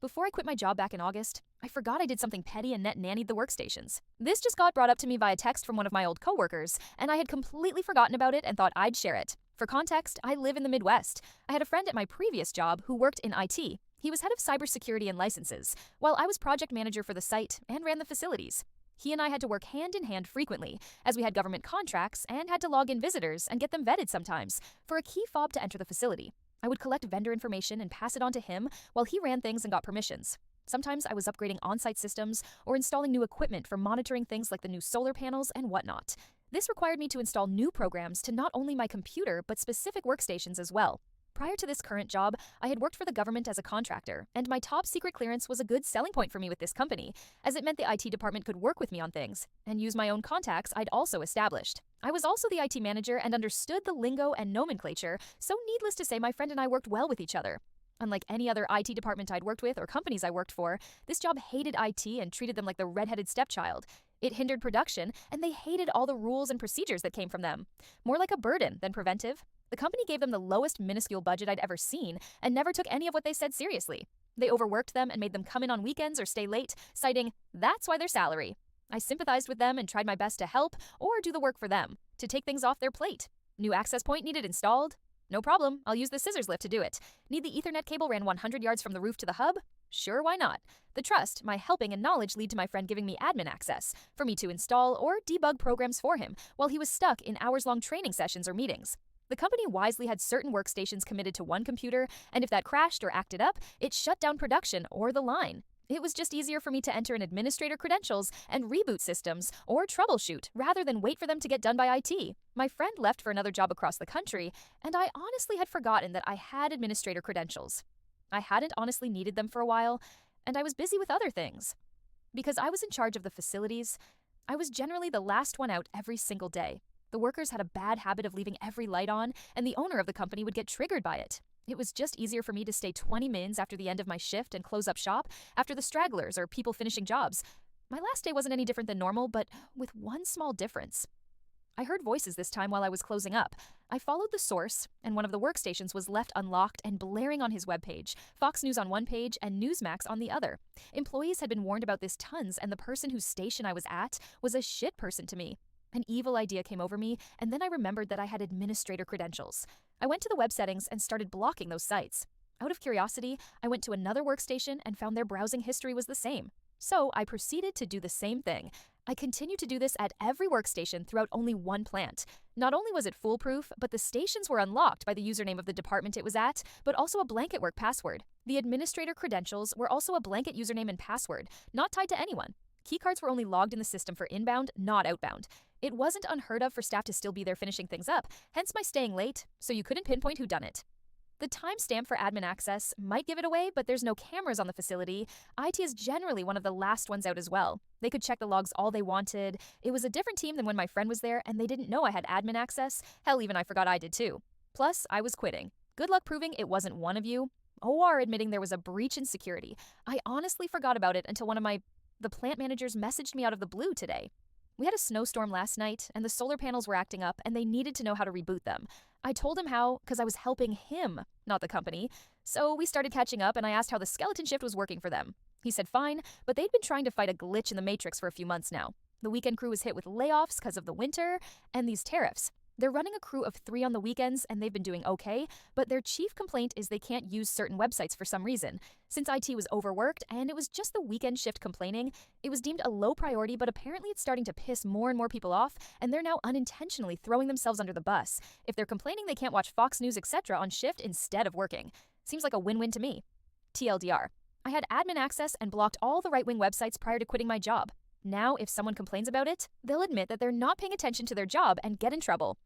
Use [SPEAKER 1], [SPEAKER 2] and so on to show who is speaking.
[SPEAKER 1] Before I quit my job back in August, I forgot I did something petty and net nannied the workstations. This just got brought up to me via text from one of my old coworkers, and I had completely forgotten about it and thought I'd share it. For context, I live in the Midwest. I had a friend at my previous job who worked in IT. He was head of cybersecurity and licenses, while I was project manager for the site and ran the facilities. He and I had to work hand in hand frequently, as we had government contracts and had to log in visitors and get them vetted sometimes for a key fob to enter the facility. I would collect vendor information and pass it on to him while he ran things and got permissions. Sometimes I was upgrading on-site systems or installing new equipment for monitoring things like the new solar panels and whatnot. This required me to install new programs to not only my computer but specific workstations as well. Prior to this current job, I had worked for the government as a contractor, and my top secret clearance was a good selling point for me with this company, as it meant the IT department could work with me on things and use my own contacts I'd also established. I was also the IT manager and understood the lingo and nomenclature, so needless to say, my friend and I worked well with each other. Unlike any other IT department I'd worked with or companies I worked for, this job hated IT and treated them like the redheaded stepchild. It hindered production, and they hated all the rules and procedures that came from them. More like a burden than preventive. The company gave them the lowest minuscule budget I'd ever seen and never took any of what they said seriously. They overworked them and made them come in on weekends or stay late, citing, "That's why their salary." I sympathized with them and tried my best to help or do the work for them, to take things off their plate. New access point needed installed? No problem, I'll use the scissors lift to do it. Need the Ethernet cable ran 100 yards from the roof to the hub? Sure, why not? The trust, my helping, and knowledge lead to my friend giving me admin access for me to install or debug programs for him while he was stuck in hours-long training sessions or meetings. The company wisely had certain workstations committed to one computer, and if that crashed or acted up, it shut down production or the line. It was just easier for me to enter in administrator credentials and reboot systems or troubleshoot rather than wait for them to get done by IT. My friend left for another job across the country, and I honestly had forgotten that I had administrator credentials. I hadn't honestly needed them for a while, and I was busy with other things. Because I was in charge of the facilities, I was generally the last one out every single day. The workers had a bad habit of leaving every light on, and the owner of the company would get triggered by it. It was just easier for me to stay 20 minutes after the end of my shift and close up shop after the stragglers or people finishing jobs. My last day wasn't any different than normal, but with one small difference. I heard voices this time while I was closing up. I followed the source, and one of the workstations was left unlocked and blaring on his webpage, Fox News on one page and Newsmax on the other. Employees had been warned about this tons, and the person whose station I was at was a shit person to me. An evil idea came over me, and then I remembered that I had administrator credentials. I went to the web settings and started blocking those sites. Out of curiosity, I went to another workstation and found their browsing history was the same. So I proceeded to do the same thing. I continued to do this at every workstation throughout only one plant. Not only was it foolproof, but the stations were unlocked by the username of the department it was at, but also a blanket work password. The administrator credentials were also a blanket username and password, not tied to anyone. Keycards were only logged in the system for inbound, not outbound. It wasn't unheard of for staff to still be there finishing things up, hence my staying late, so you couldn't pinpoint who done it. The timestamp for admin access might give it away, but there's no cameras on the facility. IT is generally one of the last ones out as well. They could check the logs all they wanted. It was a different team than when my friend was there, and they didn't know I had admin access. Hell, even I forgot I did too. Plus, I was quitting. Good luck proving it wasn't one of you, or admitting there was a breach in security. I honestly forgot about it until the plant managers messaged me out of the blue today. We had a snowstorm last night, and the solar panels were acting up, and they needed to know how to reboot them. I told him how, because I was helping him, not the company. So we started catching up, and I asked how the skeleton shift was working for them. He said fine, but they'd been trying to fight a glitch in the matrix for a few months now. The weekend crew was hit with layoffs because of the winter and these tariffs. They're running a crew of 3 on the weekends, and they've been doing okay, but their chief complaint is they can't use certain websites for some reason. Since IT was overworked and it was just the weekend shift complaining, it was deemed a low priority, but apparently it's starting to piss more and more people off, and they're now unintentionally throwing themselves under the bus. If they're complaining they can't watch Fox News, etc. on shift instead of working. Seems like a win-win to me. TLDR. I had admin access and blocked all the right-wing websites prior to quitting my job. Now, if someone complains about it, they'll admit that they're not paying attention to their job and get in trouble.